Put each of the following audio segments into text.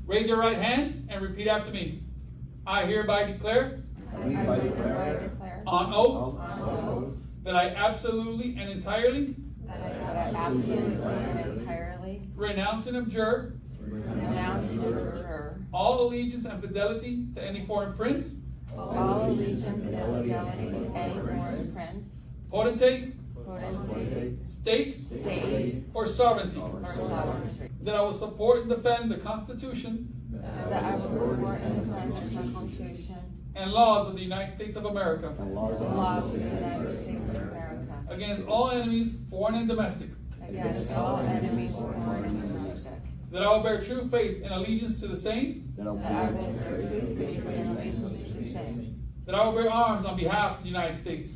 Raise your right hand and repeat after me. I hereby declare on oath that I absolutely and entirely renounce and abjure all allegiance and fidelity to any foreign prince, potentate, state, or sovereignty. That I will support and defend the Constitution and laws of the United States of America against all enemies, foreign and domestic. That I will bear true faith and allegiance to the same. That I will bear arms on behalf of the United States.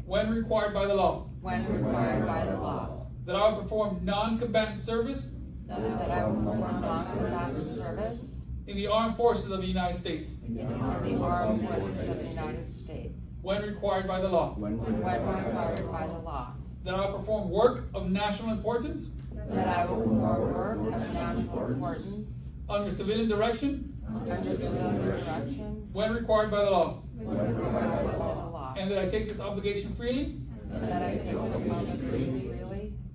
When required by the law. That I will perform non-combatant service. In the armed forces of the United States. When required by the law. That I will perform work of national importance. Under civilian direction. When required by the law. And that I take this obligation freely.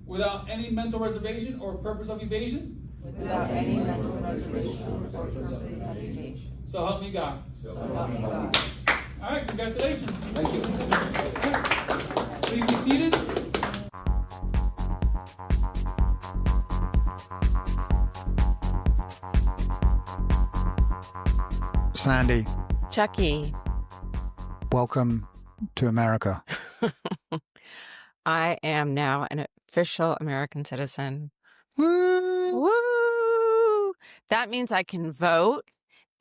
Without any mental reservation or purpose of evasion. So help me God. All right, congratulations. Thank you. Please be seated. Sandy, Chucky, welcome to America. I am now an official American citizen. Woo! Woo! That means I can vote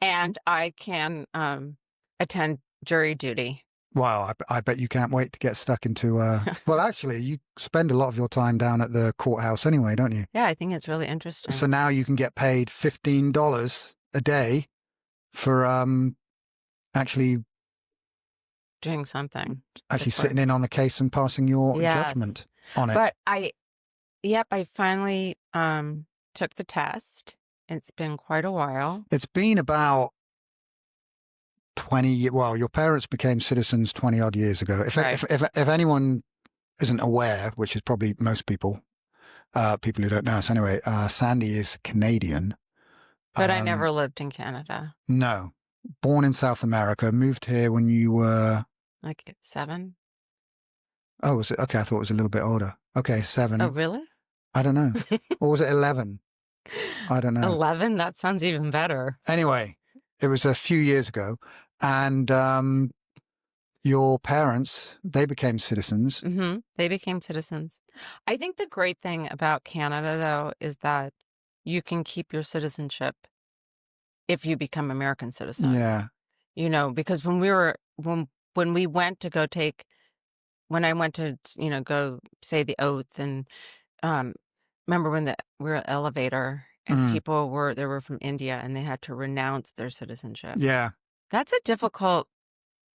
and I can attend jury duty. Wow, I bet you can't wait to get stuck into, well, actually, you spend a lot of your time down at the courthouse anyway, don't you? Yeah, I think it's really interesting. So now you can get paid $15 a day for actually doing something. Actually sitting in on the case and passing your judgment on it. But I finally took the test. It's been quite a while. It's been about 20, well, your parents became citizens 20 odd years ago. If anyone isn't aware, which is probably most people, people who don't know us anyway, Sandy is Canadian. But I never lived in Canada. No. Born in South America, moved here when you were... Like 7? Oh, was it? Okay, I thought it was a little bit older. Okay, 7. Oh, really? I don't know. Or was it 11? I don't know. 11? That sounds even better. Anyway, it was a few years ago. And your parents, they became citizens. Mm-hmm. They became citizens. I think the great thing about Canada, though, is that you can keep your citizenship if you become American citizen. Yeah. You know, because when we went to go take, when I went to, go say the oath and remember when we were in the elevator and people were from India and they had to renounce their citizenship. Yeah. That's a difficult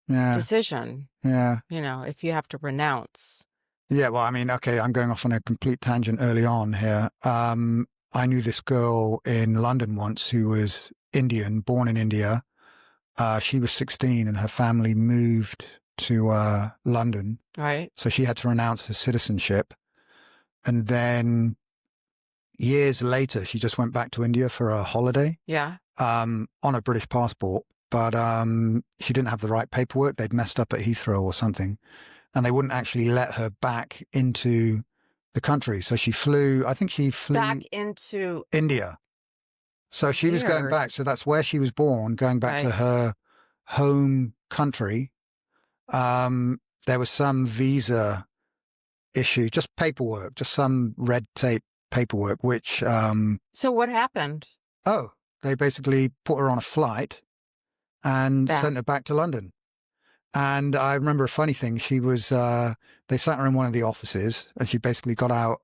decision. Yeah. If you have to renounce. Yeah. Well, I mean, okay, I'm going off on a complete tangent early on here. I knew this girl in London once who was Indian, born in India. She was 16 and her family moved to London. Right. So she had to renounce her citizenship. And then years later, she just went back to India for a holiday. Yeah. On a British passport. But she didn't have the right paperwork. They'd messed up at Heathrow or something. And they wouldn't actually let her back into the country. So she flew back into India. So she was going back. So that's where she was born, going back to her home country. There was some visa issue, just paperwork, just some red tape paperwork, which... So what happened? Oh, they basically put her on a flight and sent her back to London. And I remember a funny thing. She was, they sat her in one of the offices and she basically got out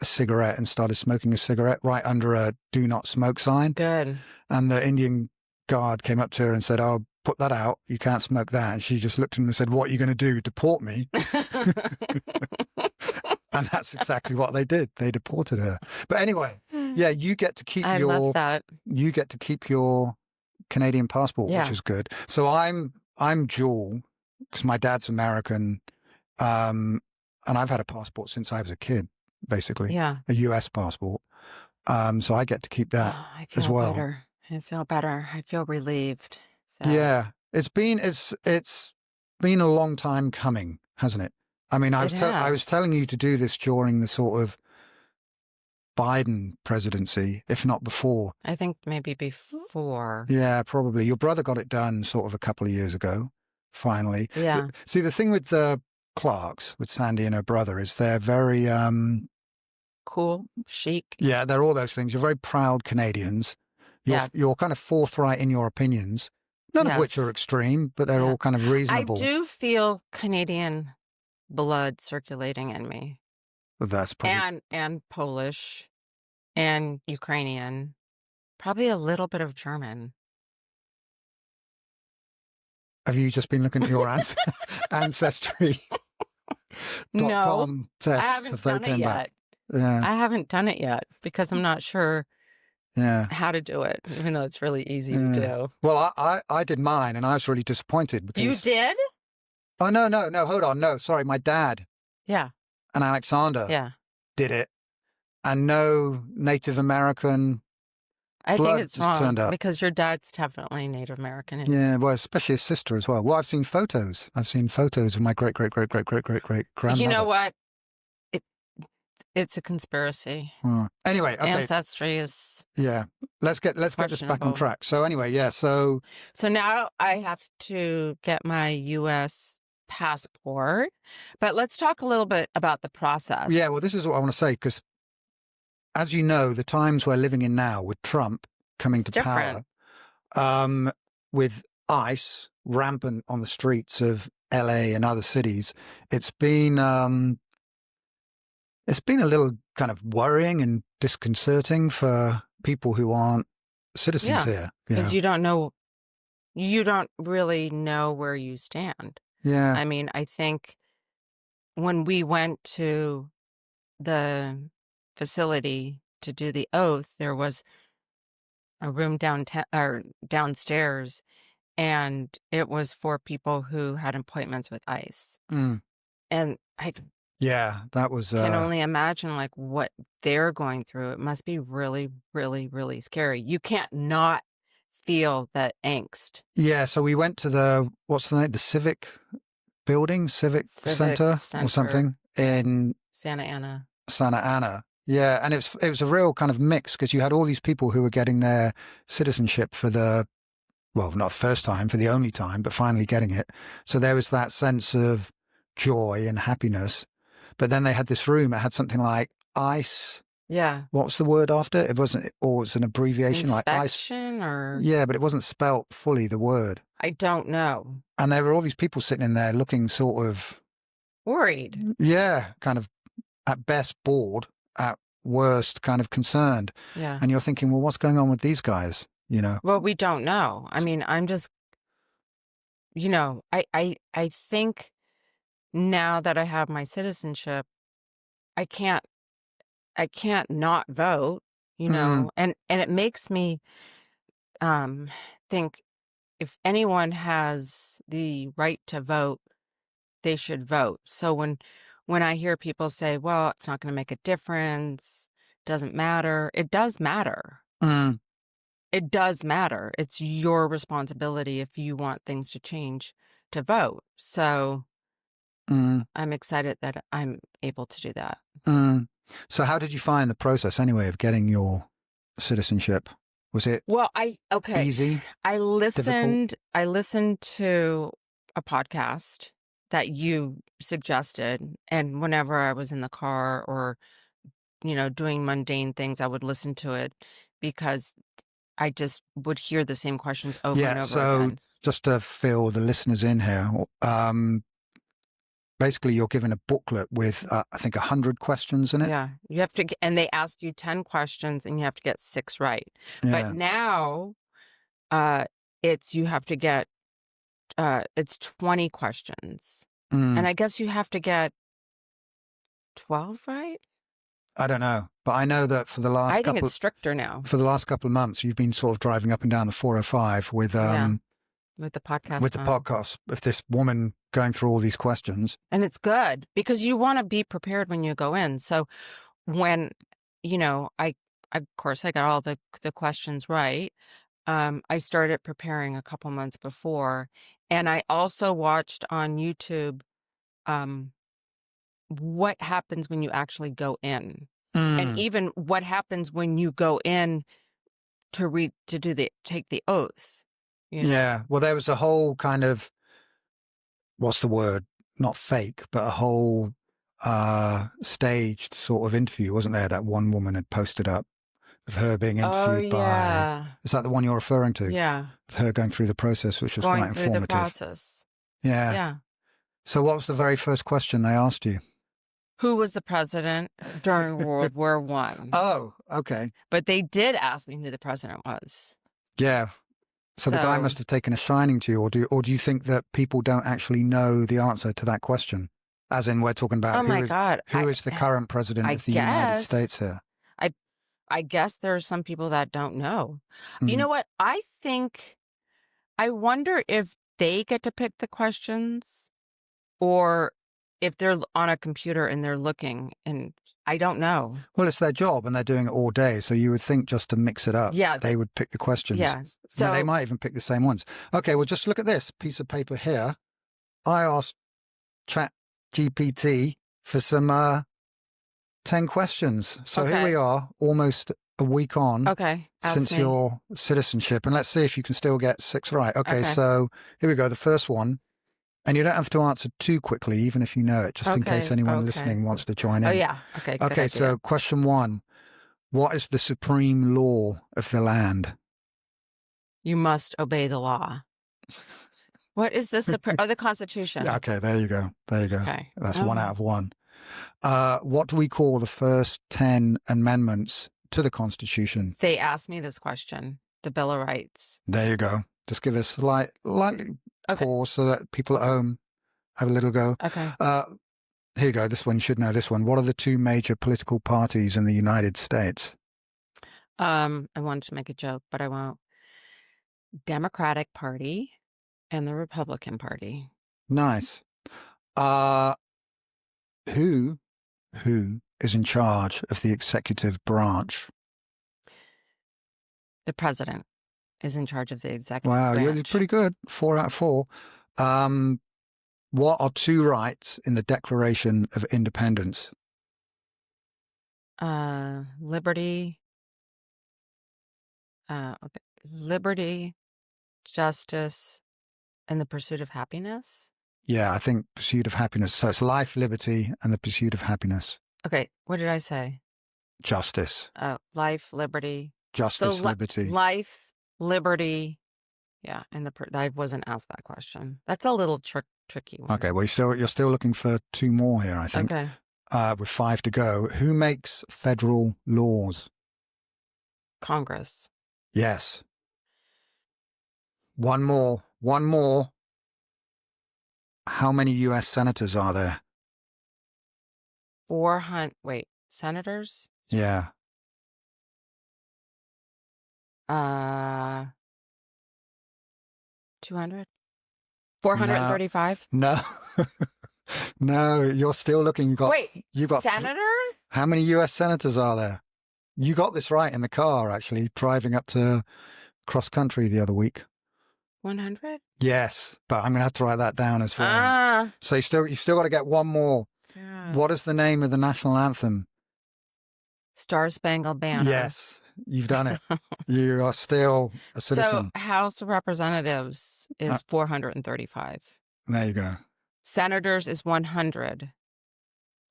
a cigarette and started smoking a cigarette right under a do not smoke sign. Good. And the Indian guard came up to her and said, "Oh, put that out. You can't smoke that." And she just looked at him and said, "What are you going to do? Deport me?" And that's exactly what they did. They deported her. But anyway, Yeah, you get to keep I love that. your Canadian passport, which Yeah. is good. So I'm dual because my dad's American, and I've had a passport since I was a kid, basically, Yeah. a US passport. So I get to keep that Oh, I as feel well. better. I feel better. I feel relieved. So Yeah, it's been a long time coming, hasn't it? I mean, I it was has. telling you to do this during the sort of Biden presidency, if not before. I think maybe before. Yeah, probably. Your brother got it done sort of a couple of years ago, finally. Yeah. See, the thing with the Clarks, with Sandy and her brother, is they're very, Cool, chic. yeah, they're all those things. You're very proud Canadians. Yeah. You're kind of forthright in your opinions, none of which Yes. are extreme, but they're Yeah. all kind of I reasonable. do feel Canadian blood circulating in me, That's probably. and Polish, and Ukrainian, probably a little bit of German. Have you just been looking at your ancestry.com No, I tests? haven't Have they done it came back? yet. Yeah, I haven't done it yet because I'm not sure yeah. how to do it, even though it's really easy to Yeah. do. Well, I did mine, and I was really disappointed because. You did? Oh, no, hold on. No, sorry. My dad Yeah. and Alexander Yeah. did it, and no Native American I blood think it's just wrong turned up. because your dad's definitely Native American. And Yeah, well, especially his sister as well. Well, I've seen photos. I've seen photos of my great grandmother. you know what? It's a conspiracy. Anyway, okay. Ancestry is Yeah, let's get this back on questionable. track. So anyway, yeah. So now I have to get my U.S. passport, but let's talk a little bit about the process. yeah, well, this is what I want to say because, as you know, the times we're living in now with Trump coming It's to different. power, with ICE rampant on the streets of LA and other cities, it's been a little kind of worrying and disconcerting for people who aren't citizens Yeah, here. because you don't really know where you stand. Yeah. I mean, I think when we went to the facility to do the oath, there was a room downstairs, and it was for people who had appointments with ICE. And I Yeah, that was. can only imagine like what they're going through. It must be really, really, really scary. You can't not feel that angst. Yeah, so we went to what's the name? The Civic Building, Civic Center or something in Santa Ana. Santa Ana. Yeah, and it was a real kind of mix because you had all these people who were getting their citizenship for not first time, for the only time, but finally getting it. So there was that sense of joy and happiness. But then they had this room. It had something like ICE. Yeah. What's the word after? It wasn't, or it's an abbreviation like ICE. Inspection or? Yeah, but it wasn't spelt fully, the word. I don't know. And there were all these people sitting in there looking sort of worried. Yeah, kind of at best bored, at worst kind of concerned. Yeah. And you're thinking, well, what's going on with these guys? Well, we don't know. I mean, I'm just, I think now that I have my citizenship, I can't not vote, and it makes me think if anyone has the right to vote, they should vote. So when I hear people say, well, it's not going to make a difference, doesn't matter, it does matter. It does matter. It's your responsibility if you want things to change to vote. So I'm excited that I'm able to do that. So how did you find the process anyway of getting your citizenship? Was it easy? I listened to a podcast that you suggested, and whenever I was in the car or doing mundane things, I would listen to it because I just would hear the same questions over and over again. Just to fill the listeners in here, basically you're given a booklet with, I think, 100 questions in it. Yeah, you have to, and they ask you 10 questions and you have to get 6 right. Yeah. But now you have to get, it's 20 questions. And I guess you have to get 12 right? I don't know. But I know that for the last I think it's stricter now couple of months, you've been sort of driving up and down the 405 with with the podcast. with the podcast of this woman going through all these questions. And it's good because you want to be prepared when you go in. So when, I of course I got all the questions right. I started preparing a couple months before, and I also watched on YouTube what happens when you actually go in, and even what happens when you go in to take the oath. Yeah. Well, there was a whole kind of, what's the word? Not fake, but a whole staged sort of interview, wasn't there? That one woman had posted up of her being interviewed by. Is that the one you're referring to? Yeah. Of her going through the process, which was Going quite through informative. the process. Yeah. Yeah. So what was the very first question they asked you? Who was the president during World War One? Oh, okay. But they did ask me who the president was. Yeah. So the guy must have taken a shining to you, or do you think that people don't actually know the answer to that question? As in, we're talking about who is the current president of the United States here? I guess there are some people that don't know. You know what? I wonder if they get to pick the questions, or if they're on a computer and they're looking, and I don't know. Well, it's their job and they're doing it all day. So you would think just to mix it up, they would pick the questions. Yeah. So they might even pick the same ones. Okay, well, just look at this piece of paper here. I asked ChatGPT for some 10 questions. So here we are, almost a week on since your citizenship. And let's see if you can still get 6 right. Okay, so here we go. The first one. And you don't have to answer too quickly, even if you know it, just in case anyone listening wants to join in. Oh, yeah. Okay. Okay, so question 1. What is the supreme law of the land? You must obey the law. What is the supreme? Oh, the Constitution. Okay, there you go. There you go. Okay. That's 1 out of 1. What do we call the first 10 amendments to the Constitution? They asked me this question, the Bill of Rights. There you go. Just give us a lightly pause so that people at home have a little go. Okay. Here you go. This one, you should know this one. What are the 2 major political parties in the United States? I wanted to make a joke, but I won't. Democratic Party and the Republican Party. Nice. Who is in charge of the executive branch? The president is in charge of the executive branch. branch. You're pretty good. 4 out of 4. What are 2 rights in the Declaration of Independence? Liberty. Liberty, justice, and the pursuit of happiness. Yeah, I think pursuit of happiness. So it's life, liberty, and the pursuit of happiness. Okay, what did I say? Justice. Life, liberty. Justice, liberty. Life, liberty. Yeah, and I wasn't asked that question. That's a little tricky one. Okay, well, you're still looking for 2 more here, I think. Okay. With 5 to go. Who makes federal laws? Congress. Yes. 1 more. 1 more. How many U.S. senators are there? 400. Wait, senators? Yeah. 200? 435? No. No, you're still looking. You got senators? How many U.S. senators are there? You got this right in the car, actually, driving up to cross country the other week. 100? Yes, but I'm going to have to write that down as well. So you still got to get 1 more. God. What is the name of the national anthem? Star Spangled Banner. Yes, you've done it. You are still a citizen. So House of Representatives is 435. There you go. Senators is 100.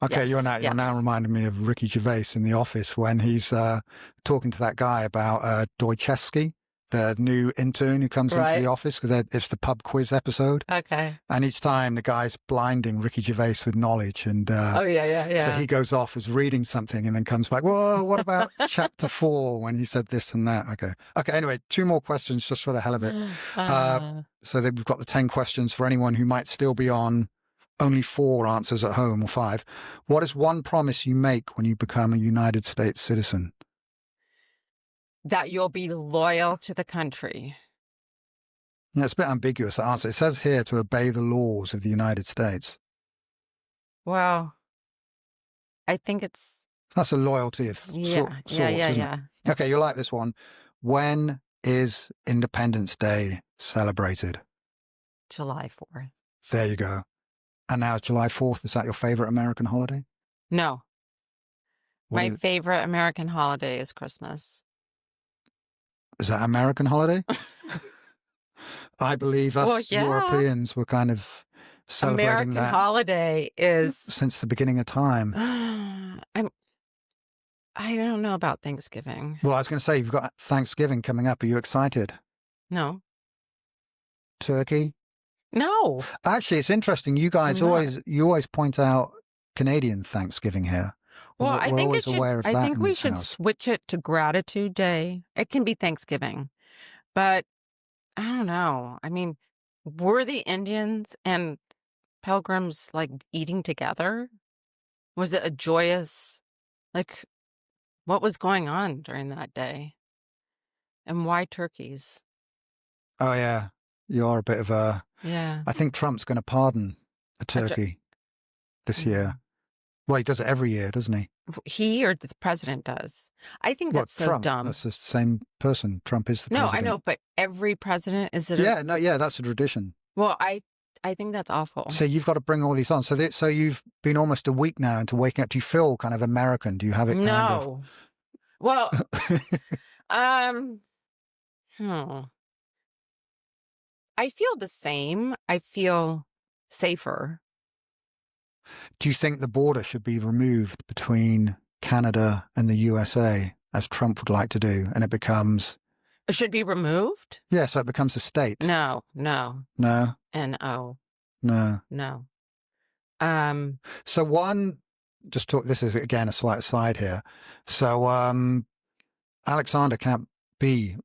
Okay, yes, you're now reminding me of Ricky Gervais in The Office when he's talking to that guy about Dostoevsky, the new intern who comes into the office, because it's the pub quiz episode. Okay. And each time the guy's blinding Ricky Gervais with knowledge. And oh, yeah. So he goes off as reading something and then comes back, whoa, what about chapter 4 when he said this and that? Okay, anyway, 2 more questions just for the hell of it. So we've got the 10 questions for anyone who might still be on only 4 answers at home, or 5. What is one promise you make when you become a United States citizen? That you'll be loyal to the country. Yeah, it's a bit ambiguous, the answer. It says here to obey the laws of the United States. Well, I think it's That's a loyalty of sorts, isn't it? Okay, you'll like this one. When is Independence Day celebrated? July 4th. There you go. And now it's July 4th. Is that your favorite American holiday? No. What My favorite American holiday is Christmas. is that American holiday? I believe us Europeans were kind of celebrating American that holiday is since the beginning of time. I don't know about Thanksgiving. Well, I was going to say, you've got Thanksgiving coming up. Are you excited? No. Turkey? No. Actually, it's interesting. You guys always point out Canadian Thanksgiving here. Well, I think we should switch it to Gratitude Day. It can be Thanksgiving, but I don't know. I mean, were the Indians and Pilgrims like eating together? Was it a joyous, like, what was going on during that day? And why turkeys? Oh, yeah. You're a bit of a... Yeah. I think Trump's going to pardon a turkey this year. Well, he does it every year, doesn't he? He or the president does. I think that's so Trump, dumb. That's the same person. Trump is the president. No, I know, but every president is it? That's a tradition. Well, I think that's awful. So you've got to bring all these on. So you've been almost a week now into waking up. Do you feel kind of American? Do you have it kind of? No. Well, I feel the same. I feel safer. Do you think the border should be removed between Canada and the USA, as Trump would like to do, and it becomes... It should be removed? Yeah, so it becomes a state. No. No? N-O. No. No. So this is again a slight aside here. So Alexander can't be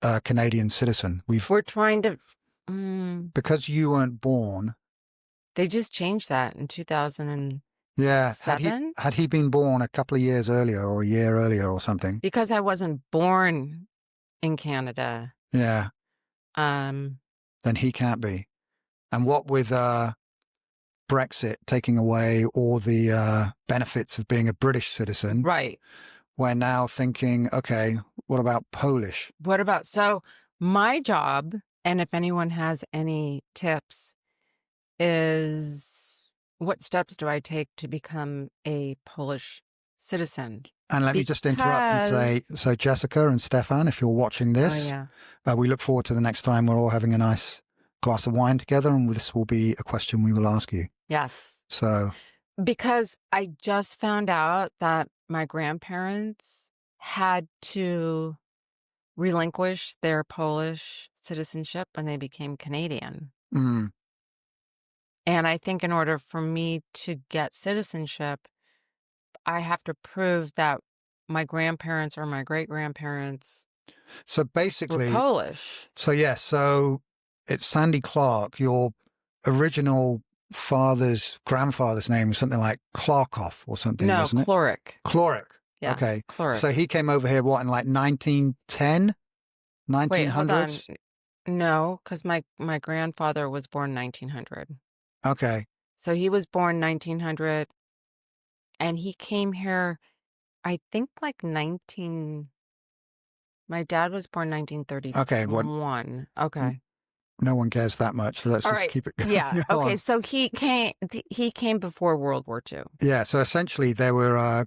a Canadian citizen. We're trying to... Because you weren't born... They just changed that in 2007. Yeah. Had he been born a couple of years earlier or a year earlier or something? Because I wasn't born in Canada. Yeah. Then he can't be. And what with Brexit taking away all the benefits of being a British citizen. Right. We're now thinking, okay, what about Polish? So my job, and if anyone has any tips, is what steps do I take to become a Polish citizen? And let me just interrupt and say, so Jessica and Stefan, if you're watching this, we look forward to the next time we're all having a nice glass of wine together, and this will be a question we will ask you. Yes. So. Because I just found out that my grandparents had to relinquish their Polish citizenship when they became Canadian. And I think in order for me to get citizenship, I have to prove that my grandparents or my great-grandparents were Polish. So it's Sandy Clark, your original grandfather's name was something like Clarkoff or something, wasn't it? Cloric. Yeah, okay. Cloric. So he came over here, in like 1910? 1900s? Wait, hold on. No, because my grandfather was born 1900. Okay. So he was born 1900, and he came here, I think, like my dad was born 1931. Okay. Okay. No one cares that much, so let's just keep it going. Yeah. Okay. So he came before World War II. Yeah. So essentially, there were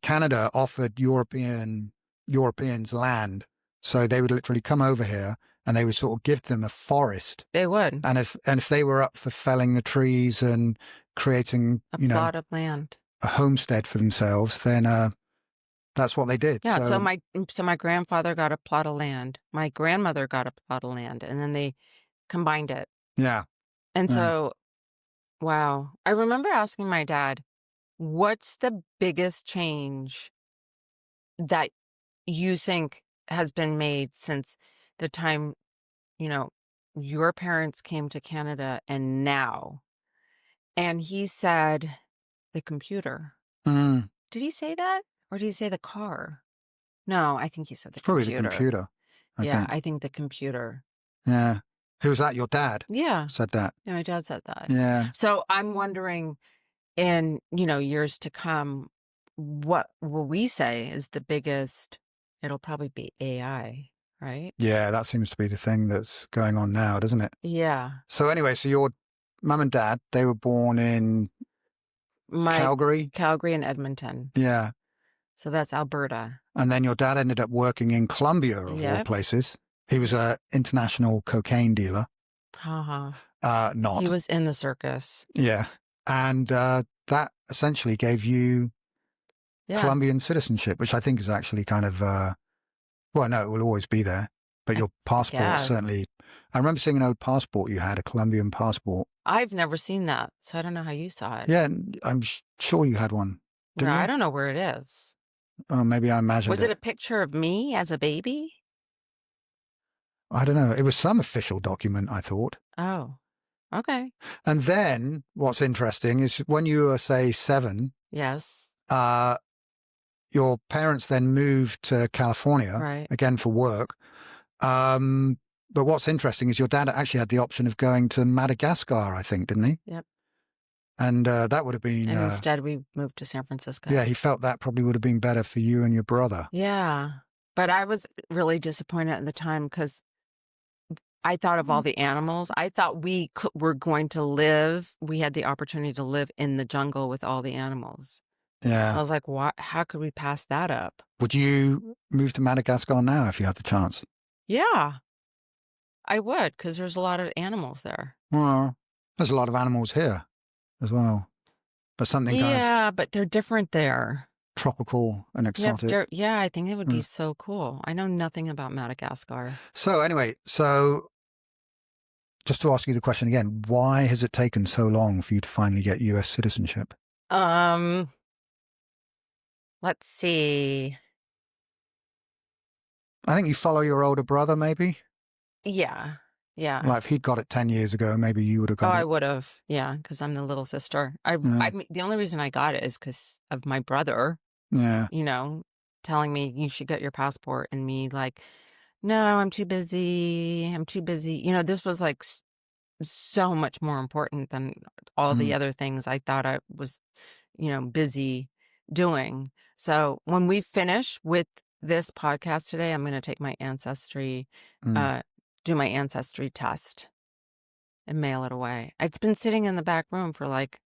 Canada offered Europeans land, so they would literally come over here and they would sort of give them a forest. They would. And if they were up for felling the trees and creating a plot of land, a homestead for themselves, then that's what they did. Yeah. So my grandfather got a plot of land. My grandmother got a plot of land, and then they combined it. Yeah. And so, wow. I remember asking my dad, what's the biggest change that you think has been made since the time, your parents came to Canada and now? And he said the computer. Mm. Did he say that? Or did he say the car? No, I think he said the Probably computer. the computer. I think. I think the computer. Yeah. Who was that? Your dad? Yeah. Said that. Yeah, my dad said that. Yeah. So I'm wondering, in years to come, what will we say is the biggest? It'll probably be AI, right? Yeah, that seems to be the thing that's going on now, doesn't it? Yeah. So anyway, so your mum and dad, they were born in Calgary? Calgary and Edmonton. Yeah. So that's Alberta. And then your dad ended up working in Colombia, of all places. He was an international cocaine dealer. Not. He was in the circus. Yeah. And that essentially gave you Colombian citizenship, which I think is actually kind of, well, no, it will always be there. But your passport certainly, I remember seeing an old passport you had, a Colombian passport. I've never seen that, so I don't know how you saw it. Yeah, I'm sure you had one. Didn't you? I don't know where it is. Oh, maybe I imagined Was it a picture of me as a baby? I don't know. It was some official document, I thought. Oh, okay. And then what's interesting is when you were, say, 7. Yes. Your parents then moved to California, again for work. But what's interesting is your dad actually had the option of going to Madagascar, I think, didn't he? Yep. And that would have been... And instead we moved to San Francisco. Yeah, he felt that probably would have been better for you and your brother. Yeah. But I was really disappointed at the time because I thought of all the animals. I thought we were going to live. We had the opportunity to live in the jungle with all the animals. Yeah. I was like, how could we pass that up? Would you move to Madagascar now if you had the chance? Yeah, I would, because there's a lot of animals there. Well, there's a lot of animals here as well. But something kind of... Yeah, but they're different there. Tropical and exotic. Yeah, I think it would be so cool. I know nothing about Madagascar. So anyway, just to ask you the question again, why has it taken so long for you to finally get US citizenship? Let's see. I think you follow your older brother, maybe? Yeah. Like if he'd got it 10 years ago, maybe you would have got it. I would have. Yeah, because I'm the little sister. I mean, the only reason I got it is because of my brother. Yeah. Telling me you should get your passport, and me like, no, I'm too busy. This was like so much more important than all the other things I thought I was, busy doing. So when we finish with this podcast today, I'm going to take my ancestry, do my ancestry test and mail it away. It's been sitting in the back room for like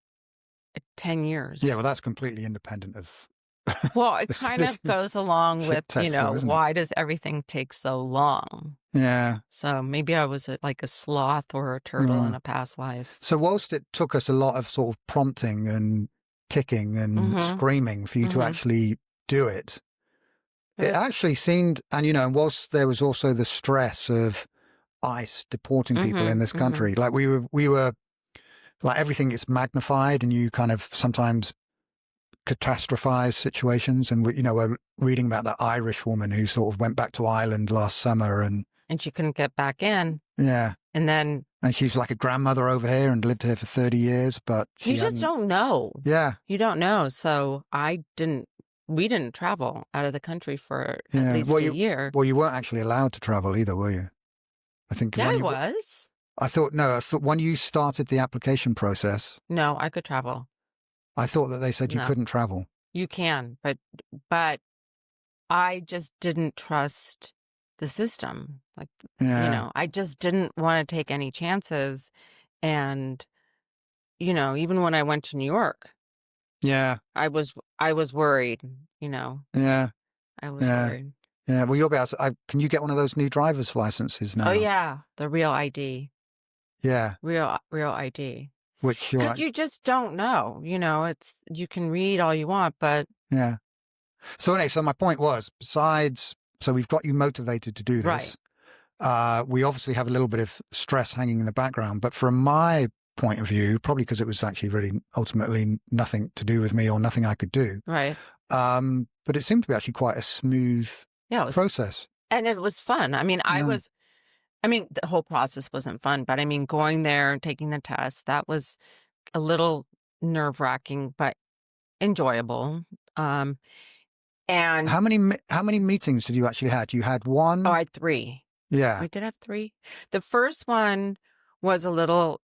10 years. Yeah, well, that's completely independent of... Well, it kind of goes along with, why does everything take so long? Yeah. So maybe I was like a sloth or a turtle in a past life. So whilst it took us a lot of sort of prompting and kicking and screaming for you to actually do it, it actually seemed, and whilst there was also the stress of ICE deporting people in this country, like we were like everything is magnified, and you kind of sometimes catastrophize situations. And we're reading about that Irish woman who sort of went back to Ireland last summer and she couldn't get back in. Yeah. And she's like a grandmother over here and lived here for 30 years, but you just don't know. Yeah. You don't know. So we didn't travel out of the country for at least a year. Well, you weren't actually allowed to travel either, were you? I think. Yeah, I was. I thought when you started the application process. No, I could travel. I thought that they said you couldn't travel. You can, but I just didn't trust the system. Like, I just didn't want to take any chances. And, even when I went to New York. Yeah. I was worried, Yeah. I was worried. Yeah. Well, you'll be able to, can you get one of those new driver's licenses now? Oh, yeah. The real ID. Yeah. Real ID. Which because you just don't know, you can read all you want, but yeah. So anyway, so my point was, so we've got you motivated to do this. Right. We obviously have a little bit of stress hanging in the background, but from my point of view, probably because it was actually really ultimately nothing to do with me or nothing I could do. Right. But it seemed to be actually quite a smooth process. And it was fun. I mean, the whole process wasn't fun, but going there and taking the test, that was a little nerve-wracking, but enjoyable. And How many meetings did you actually have? You had one? I had 3. Yeah. We did have 3. The first one was a little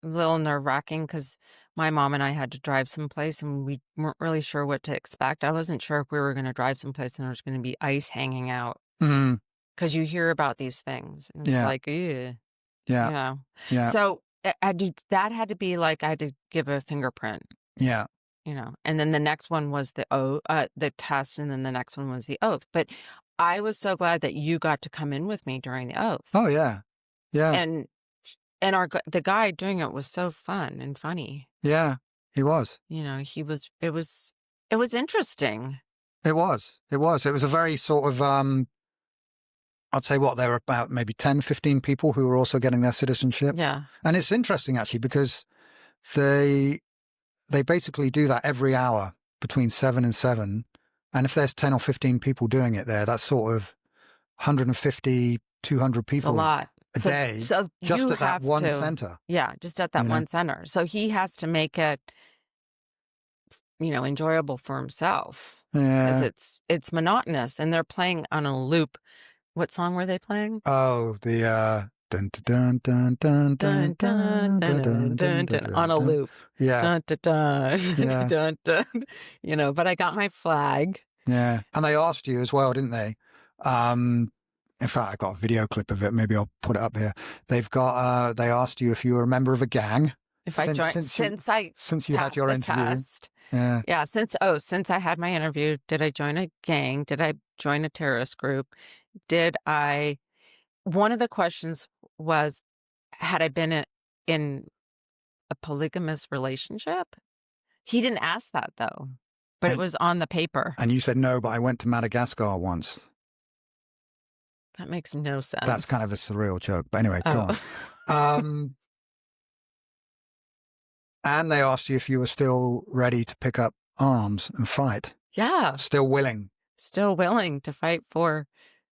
nerve-wracking because my mom and I had to drive someplace and we weren't really sure what to expect. I wasn't sure if we were going to drive someplace and there was going to be ice hanging out. Mm. Because you hear about these things. And it's Yeah. like, ew, Yeah. you know. Yeah. So that had to be like, I had to give a fingerprint, Yeah. you know. And then the next one was the test, and then the next one was the oath. But I was so glad that you got to come in with me during the oath. Oh, yeah. Yeah. And the guy doing it was so fun and funny. Yeah, he was. You know, it was interesting. It was. It was. It was a very sort of, I'd say there were about maybe 10, 15 people who were also getting their citizenship. Yeah. And it's interesting actually because they basically do that every hour between 7 and 7. And if there's 10 or 15 people doing it there, that's sort of 150, 200 people. It's a lot. A day, so just you at that have one to, center. Yeah, just at that You know? one center. So he has to make it, you know, enjoyable for himself. Yeah. Because it's monotonous, and they're playing on a loop. What song were they playing? Oh, the dun dun dun dun dun dun dun dun dun on a loop. Yeah. Dun, dun, dun, Yeah. dun, dun. You know, but I got my flag. Yeah. And they asked you as well, didn't they? In fact, I got a video clip of it. Maybe I'll put it up here. They've got. They asked you if you were a member of a gang. If I joined since you had your interview. Test. Yeah. Yeah. Since I had my interview, did I join a gang? Did I join a terrorist group? One of the questions was, had I been in a polygamous relationship? He didn't ask that though, but it was on the paper. And you said no, but I went to Madagascar once. That makes no sense. That's kind of a surreal joke. But anyway, go on. And they asked you if you were still ready to pick up arms and fight. Yeah. Still willing. Still willing to fight for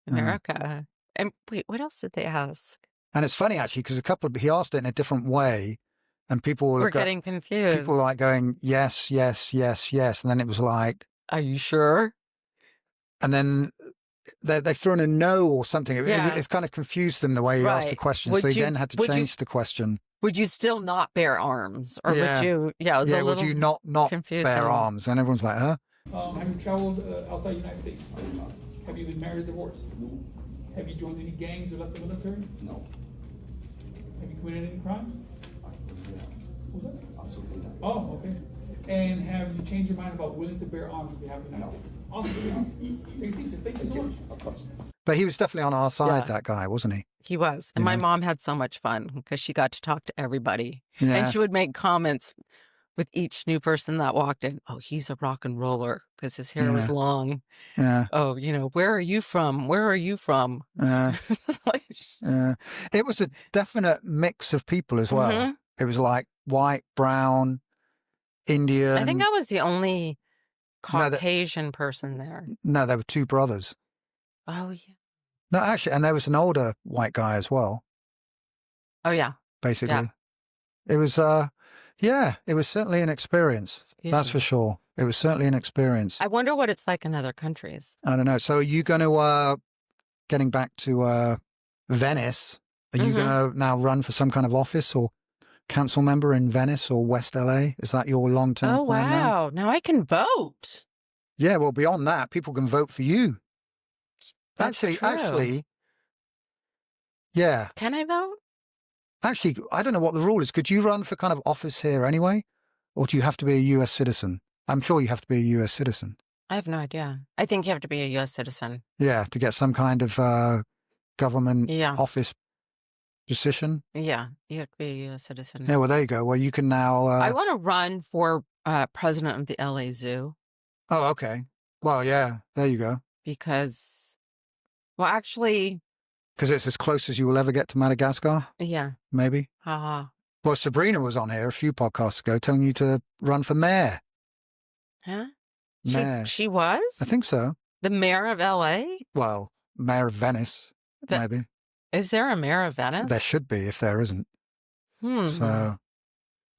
America. And wait, what else did they ask? And it's funny, actually, because he asked it in a different way. And people were getting confused. People were like going, yes, yes, yes, yes. And then it was like, are you sure? And then they threw in a no or something. Yeah. It's kind of confused them the way he asked the question. So he then had to change the question. Would you still not bear arms? Or yeah. would you? Yeah, it was a little would you not confusing. bear arms? And everyone's like, huh? Have you traveled outside the United States? Have you been married or divorced? No. Have you joined any gangs or left the military? No. Have you committed any crimes? Yeah. What was that? Absolutely not. Oh, okay. And have you changed your mind about willing to bear arms if you have the United States? Awesome. Take a seat, sir. Thank you so much. Of course. But he was definitely on our side, Yeah. that guy, wasn't he? He was. And my mom had so much fun because she got to talk to everybody. Yeah. And she would make comments with each new person that walked in. Oh, he's a rock and roller because his hair was long. Yeah. Oh, you know, where are you from? Where are you from? Yeah. Like, It was a definite mix of people as well. Mhm. It was like white, brown, Indian. I think I was the only No, Caucasian person there. No, there were 2 brothers. Oh, yeah. No, actually, and there was an older white guy as well, Oh, yeah. basically. Yeah. It was, it was certainly an experience. Excuse That's me. for sure. It was certainly an experience. I wonder what it's like in other countries. I don't know. So are you going to, getting back to Venice, are you going to now run for some kind of office or council member in Venice or West LA? Is that your long-term Oh, plan now? wow. Now I can vote. Yeah, well, beyond that, people can vote for you. That's true. Actually, yeah. Can I vote? Actually, I don't know what the rule is. Could you run for kind of office here anyway? Or do you have to be a U.S. citizen? I'm sure you have to be a U.S. citizen. I have no idea. I think you have to be a U.S. citizen. Yeah, to get some kind of government Yeah. office position. Yeah, you have to be a U.S. citizen. Yeah, well, there you go. Well, you can now... I want to run for president of the LA Zoo Oh, okay. Well, yeah, there you go. because, well, actually, Because it's as close as you will ever get to Madagascar, yeah. maybe. Haha. Well, Sabrina was on here a few podcasts ago telling you to run for mayor. Huh? Mayor. She was? I think so. The mayor of LA? Well, mayor of Venice, maybe. Is there a mayor of Venice? There should be if there isn't. Hmm. So,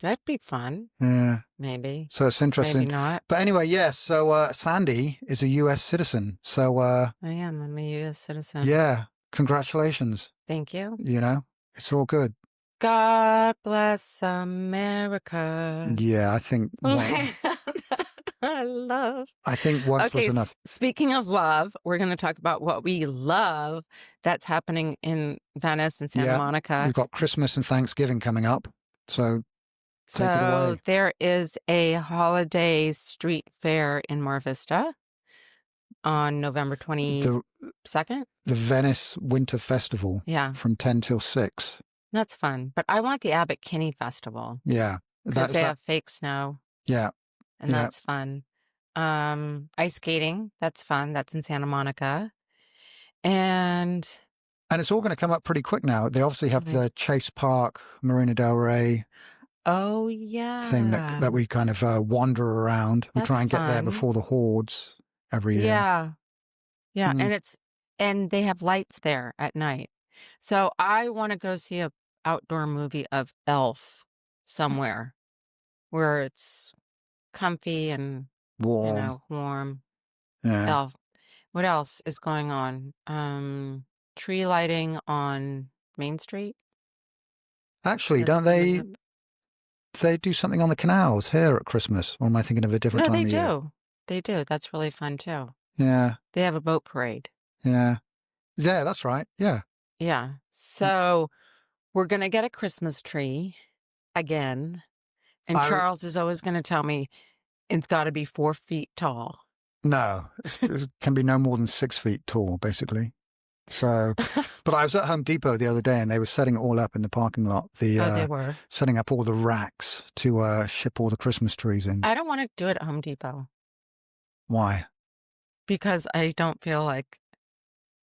That'd be fun. Yeah. Maybe. So it's interesting. Maybe not. But anyway, yes. So Sandy is a U.S. citizen. So I am. I'm a U.S. citizen. yeah, congratulations. Thank you. You know, it's all good. God bless America. Yeah, I think. I love. I think once was enough. Speaking of love, we're going to talk about what we love that's happening in Venice and Santa Monica. We've got Christmas and Thanksgiving coming up. So take it away. There is a holiday street fair in Mar Vista on November 22nd. The Venice Winter Festival. Yeah. From 10 till 6. That's fun. But I want the Abbot Kinney Festival. Yeah. Because they have fake snow. Yeah. And that's fun. Ice skating, that's fun. That's in Santa Monica. And it's all going to come up pretty quick now. They obviously have the Chase Park, Marina del Rey. Oh, yeah. Thing that we kind of wander around. We try and get there before the hordes every year. Yeah. Yeah. And they have lights there at night. So I want to go see a outdoor movie of Elf somewhere where it's comfy and warm. Yeah. Elf. What else is going on? Tree lighting on Main Street. Actually, don't they do something on the canals here at Christmas? Or am I thinking of a different time of year? No, they do. That's really fun too. Yeah. They have a boat parade. Yeah. Yeah, that's right. Yeah. Yeah. So we're going to get a Christmas tree again. And Charles is always going to tell me it's got to be 4 feet tall. No, it can be no more than 6 feet tall, basically. So, but I was at Home Depot the other day and they were setting it all up in the parking lot. They were setting up all the racks to ship all the Christmas trees in. I don't want to do it at Home Depot. Why? Because I don't feel like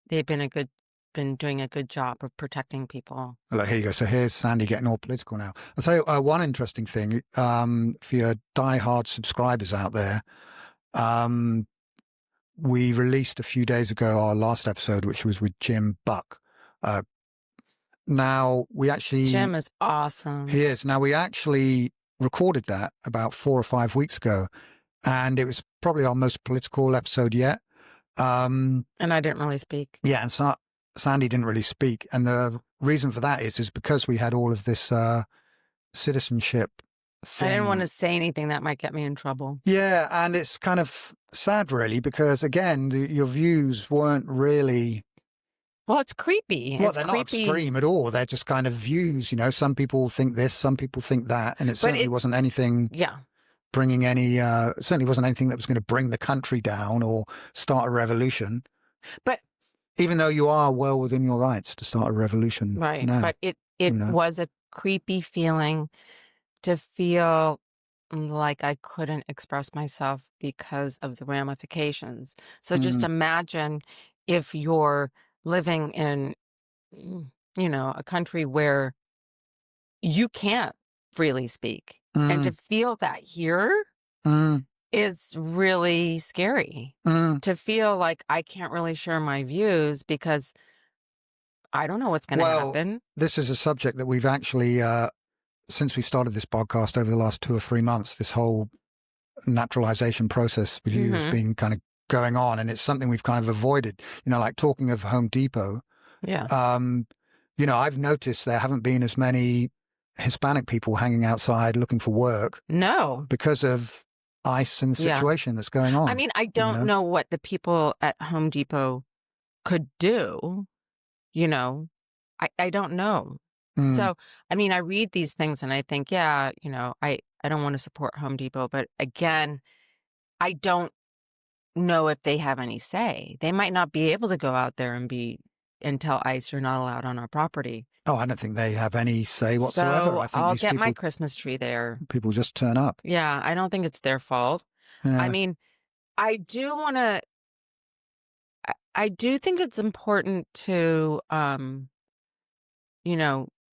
they've been doing a good job of protecting people. Look, here you go. So here's Sandy getting all political now. I'll tell you one interesting thing for your diehard subscribers out there. We released a few days ago our last episode, which was with Jim Buck. Now we actually Jim is awesome. He is. Now we actually recorded that about 4 or 5 weeks ago, and it was probably our most political episode yet. And I didn't really speak. Yeah, and so Sandy didn't really speak, and the reason for that is because we had all of this citizenship thing. I didn't want to say anything that might get me in trouble. Yeah, and it's kind of sad, really, because again, your views weren't really. Well, it's creepy. Well, they're not extreme at all. They're just kind of views. You know, some people think this, some people think that, and it certainly wasn't anything. Yeah. Bringing any, certainly wasn't anything that was going to bring the country down or start a revolution. But even though you are well within your rights to start a revolution, right? now, but it was a creepy feeling to feel like I couldn't express myself because of the ramifications. So just imagine if you're living in, a country where you can't freely speak. And to feel that here is really scary. To feel like I can't really share my views because I don't know what's going to happen. This is a subject that we've actually, since we started this podcast over the last 2 or 3 months, this whole naturalization process with you has been kind of going on. And it's something we've kind of avoided, like talking of Home Depot. Yeah. I've noticed there haven't been as many Hispanic people hanging outside looking for work. No. Because of ICE and the situation that's going on. I mean, I don't know what the people at Home Depot could do. I don't know. So, I mean, I read these things and I think, I don't want to support Home Depot. But again, I don't know if they have any say. They might not be able to go out there and tell ICE you're not allowed on our property. Oh, I don't think they have any say whatsoever. So I think I'll get my Christmas tree there. People just turn up. Yeah, I don't think it's their fault. Yeah. I mean, I do think it's important to,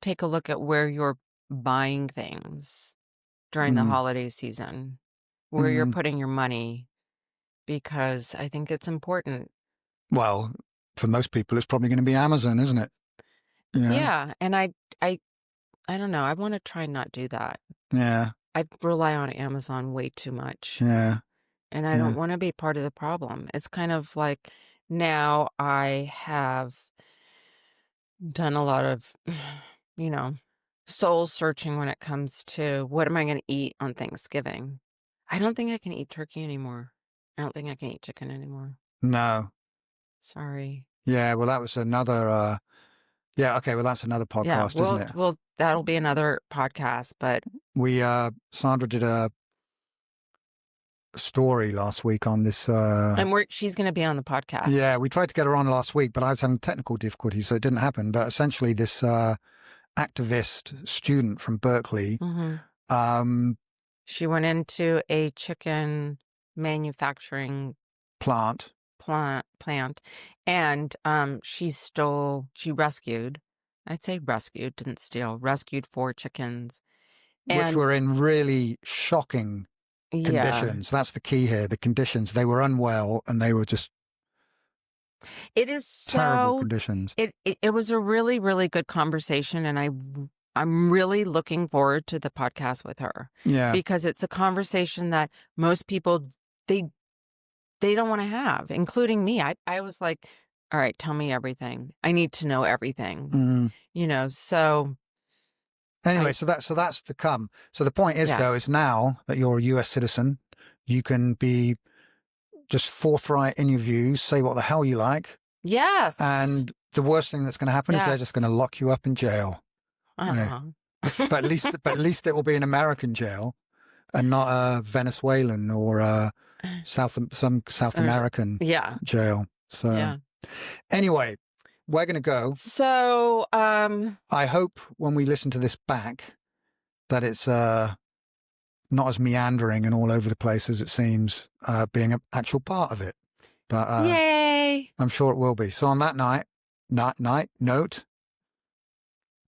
take a look at where you're buying things during the holiday season, where you're putting your money, because I think it's important. Well, for most people, it's probably going to be Amazon, isn't it? Yeah. And I I don't know. I want to try not do that. Yeah. I rely on Amazon way too much. Yeah. And I don't want to be part of the problem. It's kind of like now I have done a lot of, soul searching when it comes to what am I going to eat on Thanksgiving. I don't think I can eat turkey anymore. I don't think I can eat chicken anymore. No. Sorry. Yeah. Well, that was another. Yeah. Okay. Well, that's another podcast, isn't it? Well, that'll be another podcast. But We Sandra did a story last week on this. and she's going to be on the podcast. Yeah, we tried to get her on last week, but I was having technical difficulties, so it didn't happen. But essentially, this activist student from Berkeley. She went into a chicken manufacturing plant, and she rescued, I'd say rescued, didn't steal, rescued 4 chickens. Which were in really shocking conditions. That's the key here, the conditions. They were unwell and they were just terrible conditions. It was a really, really good conversation, and I'm really looking forward to the podcast with her. Yeah. Because it's a conversation that most people, they don't want to have, including me. I was like, all right, tell me everything. I need to know everything. So anyway, so that's to come. So the point is, though, is now that you're a US citizen, you can be just forthright in your views, say what the hell you like. Yes. And the worst thing that's going to happen is they're just going to lock you up in jail. Yeah. But at least it will be an American jail and not a Venezuelan or some South American jail. So anyway, we're going to go. So I hope when we listen to this back that it's not as meandering and all over the place as it seems, being an actual part of it. But yay! I'm sure it will be. So on that note,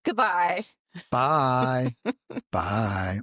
goodbye. Bye. Bye.